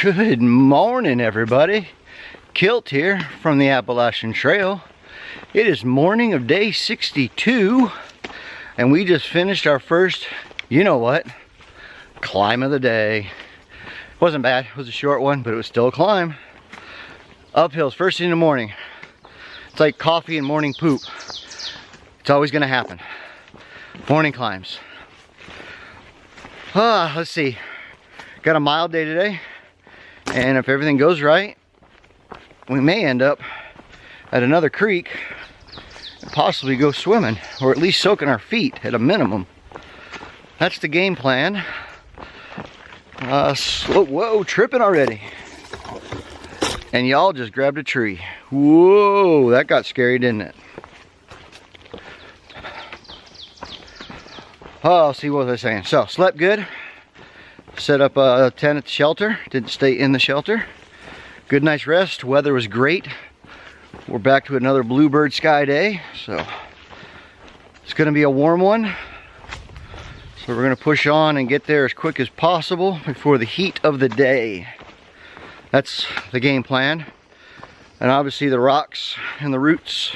Good morning, everybody. Kilt here from the Appalachian Trail. It is morning of day 62, and we just finished our first, you know what, climb of the day. Wasn't bad, it was a short one, but it was still a climb. Uphills first thing in the morning. It's like coffee and morning poop. It's always gonna happen. Morning climbs. Let's see. Got a mild day today. And if everything goes right, we may end up at another creek and possibly go swimming, or at least soaking our feet at a minimum. That's the game plan. Whoa, tripping already. And y'all just grabbed a tree. Whoa, that got scary, didn't it? Oh, see, what was I saying? So, slept good. Set up a tent at the shelter. Didn't stay in the shelter. Good night's rest. Weather was great. We're back to another bluebird sky day. So it's going to be a warm one. So we're going to push on and get there as quick as possible before the heat of the day. That's the game plan. And obviously the rocks and the roots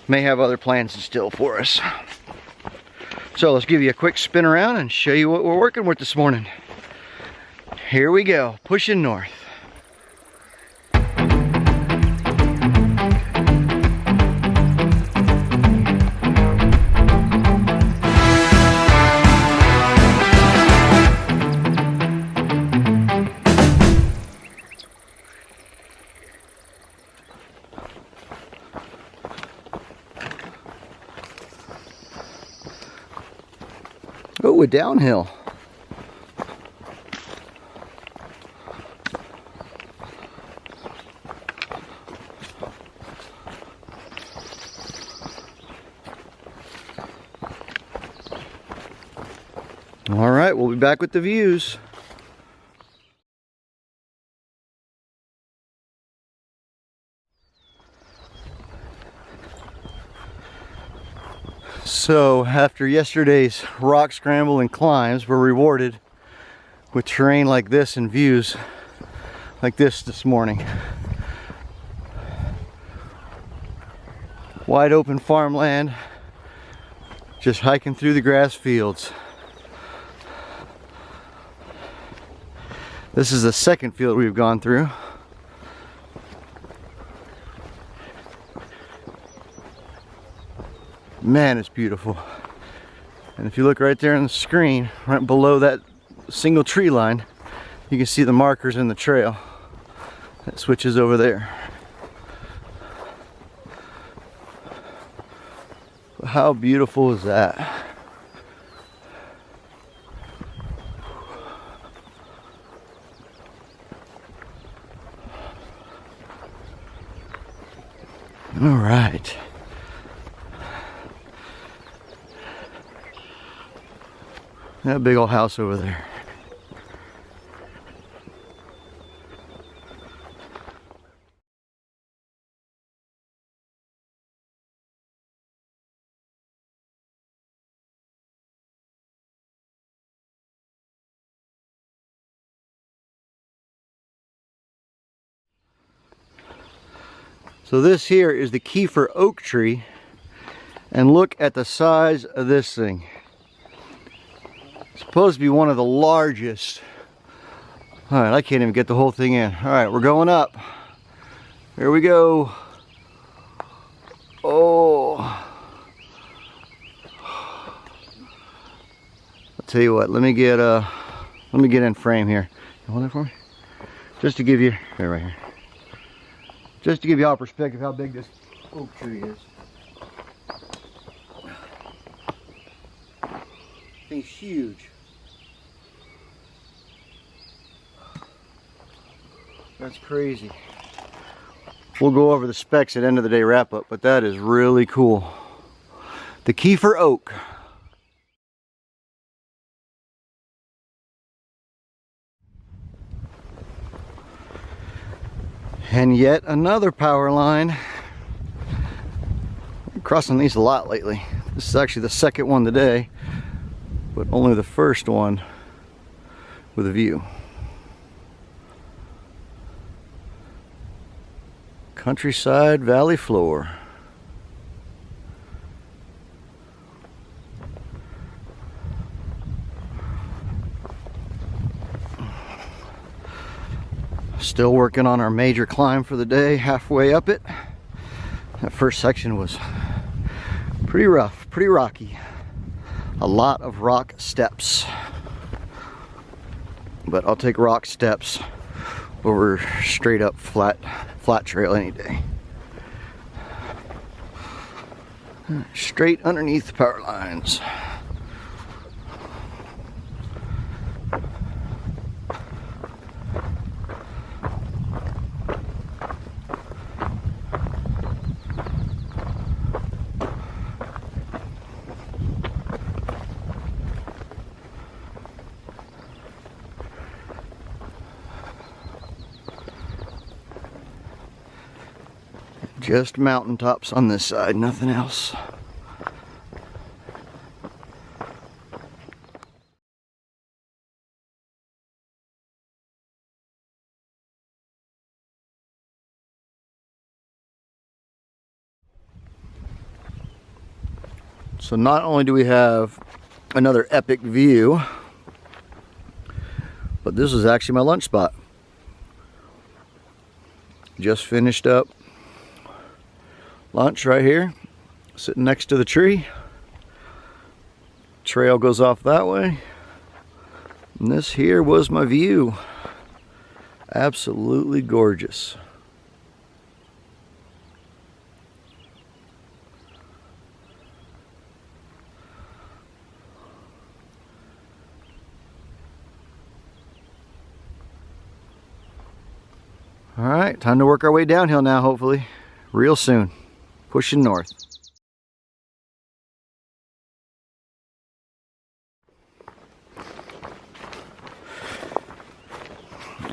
may have other plans in still for us. So let's give you a quick spin around and show you what we're working with this morning. Here we go, pushing north. Oh, we're downhill. All right, we'll be back with the views. So after yesterday's rock scramble and climbs, we're rewarded with terrain like this and views like this morning. Wide open farmland, just hiking through the grass fields. This is the second field we've gone through. Man, it's beautiful. And if you look right there on the screen, right below that single tree line, you can see the markers in the trail that switches over there. How beautiful is that? All right. That big old house over there. So this here is the Kefir Oak tree, and look at the size of this thing. Supposed to be one of the largest. All right, I can't even get the whole thing in. All right, we're going up. Here we go. Oh. I'll tell you what, let me get in frame here. You hold that for me? Just to give you, right here. Just to give you all perspective how big this oak tree is. Thing's huge. That's crazy. We'll go over the specs at end of the day wrap up, but that is really cool. The Kefir Oak. And yet another power line. I'm crossing these a lot lately. This is actually the second one today, but only the first one with a view. Countryside valley floor. Still working on our major climb for the day, halfway up it. That first section was pretty rough, pretty rocky. A lot of rock steps. But I'll take rock steps over straight up flat trail any day. Straight underneath the power lines. Just mountaintops on this side, nothing else. So not only do we have another epic view, but this is actually my lunch spot. Just finished up lunch right here, sitting next to the tree. Trail goes off that way. And this here was my view. Absolutely gorgeous. All right, time to work our way downhill now, hopefully, real soon. Pushing north.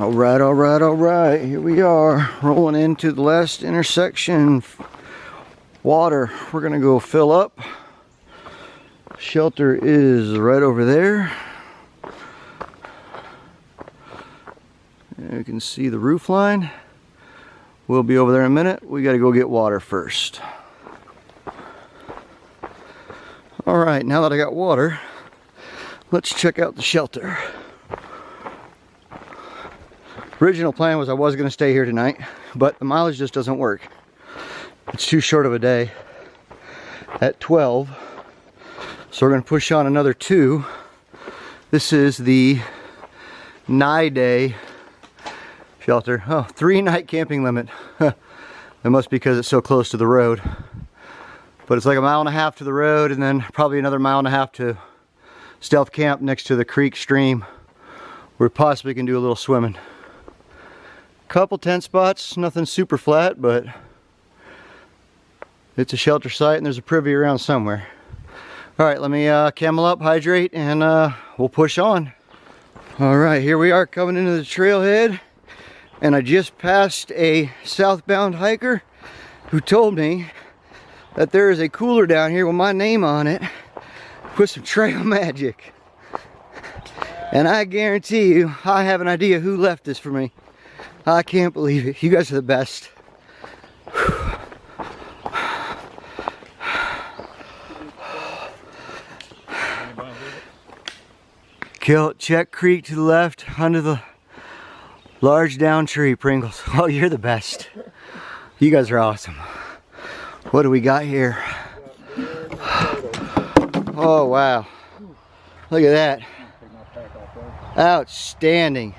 All right, here we are, rolling into the last intersection. Water, we're gonna go fill up. Shelter is right over there. You can see the roof line. We'll be over there in a minute. We got to go get water first. All right, now that I got water, let's check out the shelter. Original plan was I was going to stay here tonight, but the mileage just doesn't work. It's too short of a day at 12. So we're going to push on another 2. This is the night day shelter. Oh, 3-night camping limit. That must be because it's so close to the road. But it's like 1.5 miles to the road, and then probably another 1.5 miles to stealth camp next to the creek stream, where we possibly can do a little swimming. Couple tent spots, nothing super flat, but it's a shelter site and there's a privy around somewhere. All right, let me camel up, hydrate, and we'll push on. All right, here we are coming into the trailhead. And I just passed a southbound hiker who told me that there is a cooler down here with my name on it with some trail magic. And I guarantee you, I have an idea who left this for me. I can't believe it. You guys are the best. Check Creek to the left under the large down tree, Pringles. Oh, you're the best. You guys are awesome. What do we got here? Oh, wow. Look at that. Outstanding.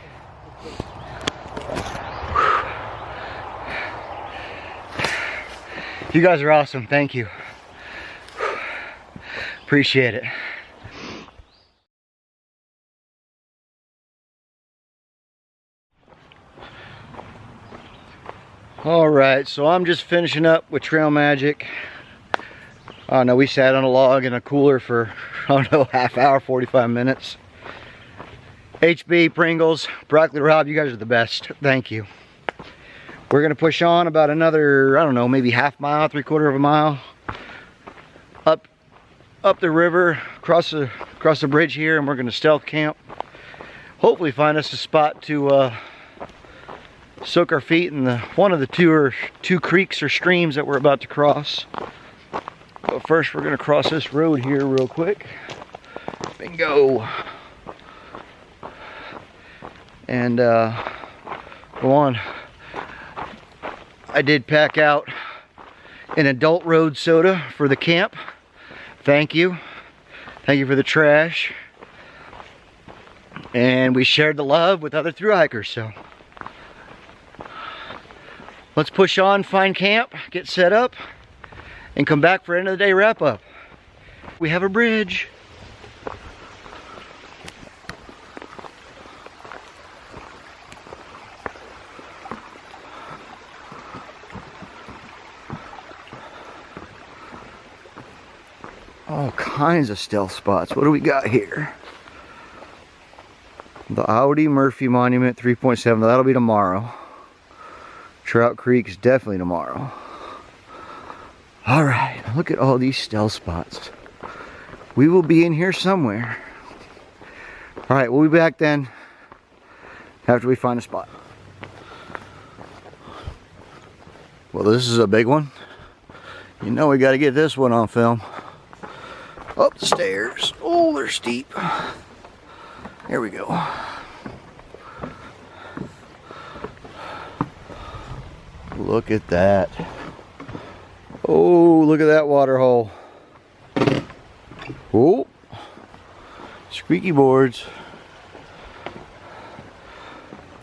You guys are awesome. Thank you. Appreciate it. Alright, so I'm just finishing up with Trail Magic. Oh no, we sat on a log in a cooler for, I don't know, half hour, 45 minutes. HB, Pringles, Broccoli Rob, you guys are the best. Thank you. We're going to push on about another, I don't know, maybe half mile, 3/4 mile. Up the river, across the bridge here, and we're going to stealth camp. Hopefully find us a spot to soak our feet in one of the two creeks or streams that we're about to cross. But first we're going to cross this road here real quick. Bingo! And go on. I did pack out an adult road soda for the camp. Thank you. Thank you for the trash. And we shared the love with other thru hikers, so let's push on, find camp, get set up, and come back for end of the day wrap up. We have a bridge. All kinds of stealth spots. What do we got here? The Audi Murphy Monument 3.7. That'll be tomorrow. Trout Creek is definitely tomorrow. Alright, look at all these stealth spots. We will be in here somewhere. Alright, we'll be back then after we find a spot. Well, this is a big one. You know we got to get this one on film. Up the stairs. Oh, they're steep. Here we go. Look at that. Oh, look at that water hole. Oh, squeaky boards.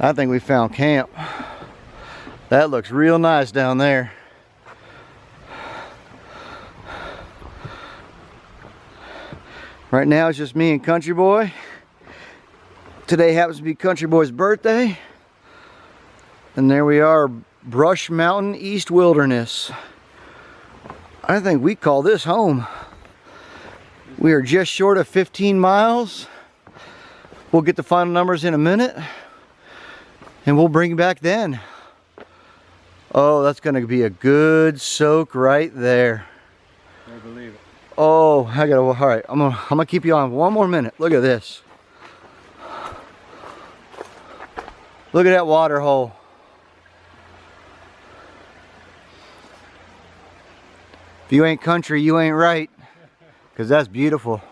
I think we found camp. That looks real nice down there. Right now it's just me and Country Boy. Today happens to be Country Boy's birthday. And there we are, Brush Mountain East Wilderness. I think we call this home. We are just short of 15 miles. We'll get the final numbers in a minute. And we'll bring you back then. Oh, that's gonna be a good soak right there. I believe it. Oh, I gotta, all right, I'm gonna keep you on one more minute. Look at this. Look at that water hole. If you ain't country, you ain't right. Because that's beautiful.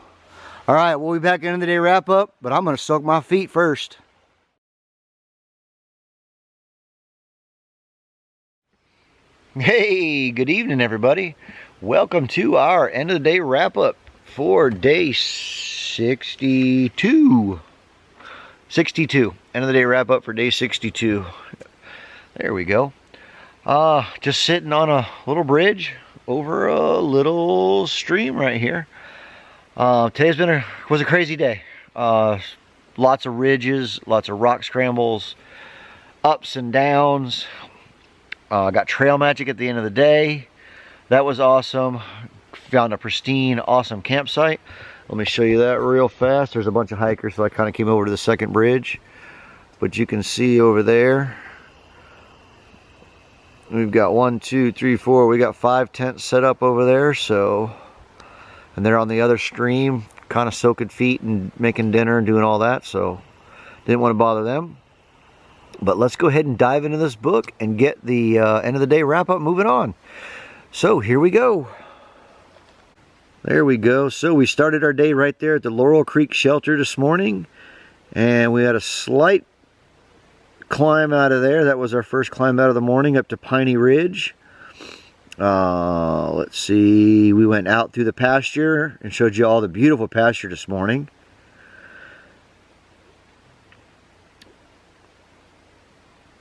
All right, we'll be back into the day wrap up, but I'm gonna soak my feet first. Hey, good evening everybody. Welcome to our end of the day wrap up for day 62. 62. End of the day wrap up for day 62. There we go. Just sitting on a little bridge over a little stream right here. Today's was a crazy day. Lots of ridges, lots of rock scrambles, ups and downs. Got trail magic at the end of the day. That was awesome. Found a pristine, awesome campsite. Let me show you that real fast. There's a bunch of hikers, so I kind of came over to the second bridge. But you can see over there, we've got 1, 2, 3, 4. We got 5 tents set up over there. So, and they're on the other stream, kind of soaking feet and making dinner and doing all that. So, didn't want to bother them. But let's go ahead and dive into this book and get the end of the day wrap up moving on. So here we go. There we go. So we started our day right there at the Laurel Creek shelter this morning. And we had a slight climb out of there. That was our first climb out of the morning up to Piney Ridge. Let's see. We went out through the pasture and showed you all the beautiful pasture this morning.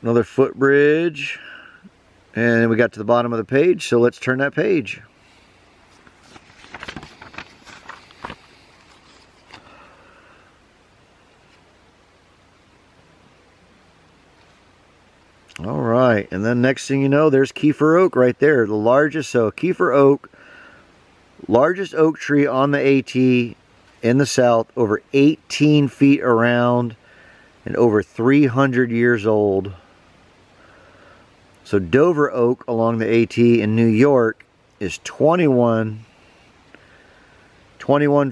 Another footbridge. And we got to the bottom of the page, so let's turn that page. All right, and then next thing you know, there's Kefir Oak right there, the largest. So Kefir Oak, largest oak tree on the AT in the south, over 18 feet around and over 300 years old. So Dover oak along the AT in New York is 21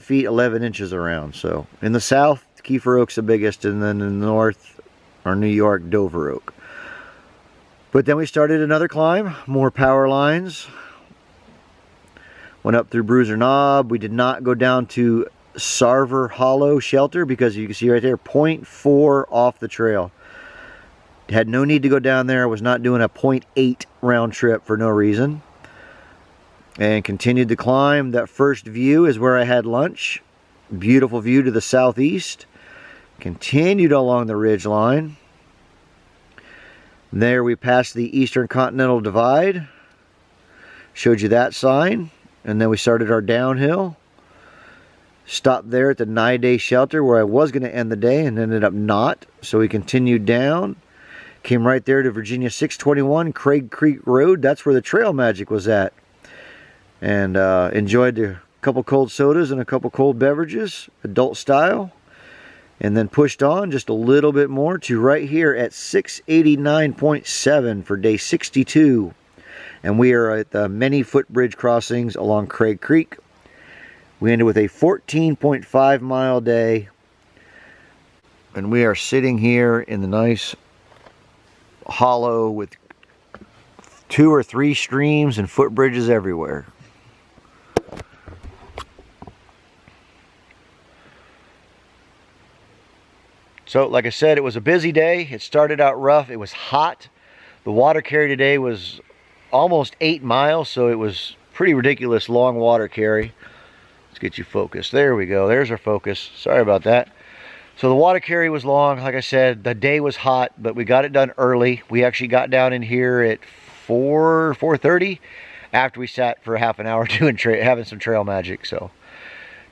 feet 11 inches around. So in the south, Kefir Oak's the biggest, and then in the north, our New York Dover oak. But then we started another climb, more power lines. Went up through Bruiser Knob. We did not go down to Sarver Hollow Shelter because you can see right there, 0.4 off the trail. Had no need to go down there. I was not doing a 0.8 round trip for no reason. And continued to climb. That first view is where I had lunch. Beautiful view to the southeast. Continued along the ridge line. There we passed the Eastern Continental Divide. Showed you that sign. And then we started our downhill. Stopped there at the 9-day shelter where I was going to end the day and ended up not. So we continued down. Came right there to Virginia 621 Craig Creek Road. That's where the trail magic was at. And enjoyed a couple cold sodas and a couple cold beverages, adult style. And then pushed on just a little bit more to right here at 689.7 for day 62. And we are at the many footbridge crossings along Craig Creek. We ended with a 14.5 mile day. And we are sitting here in the nice hollow with 2 or 3 streams and footbridges everywhere. So, like I said, it was a busy day. It started out rough. It was hot. The water carry today was almost 8 miles, so it was pretty ridiculous long water carry. Let's get you focused. There we go. There's our focus. Sorry about that. So the water carry was long. Like I said, the day was hot, but we got it done early. We actually got down in here at 4:30 after we sat for half an hour doing having some trail magic. So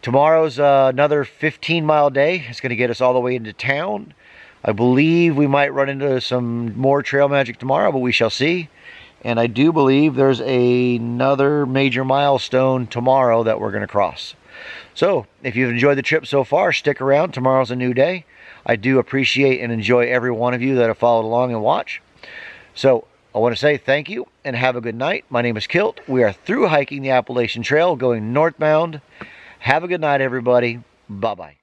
tomorrow's another 15-mile day. It's going to get us all the way into town. I believe we might run into some more trail magic tomorrow, but we shall see. And I do believe there's another major milestone tomorrow that we're going to cross. So, if you've enjoyed the trip so far, stick around. Tomorrow's a new day. I do appreciate and enjoy every one of you that have followed along and watched. So, I want to say thank you and have a good night. My name is Kilt. We are through hiking the Appalachian Trail going northbound. Have a good night, everybody. Bye-bye.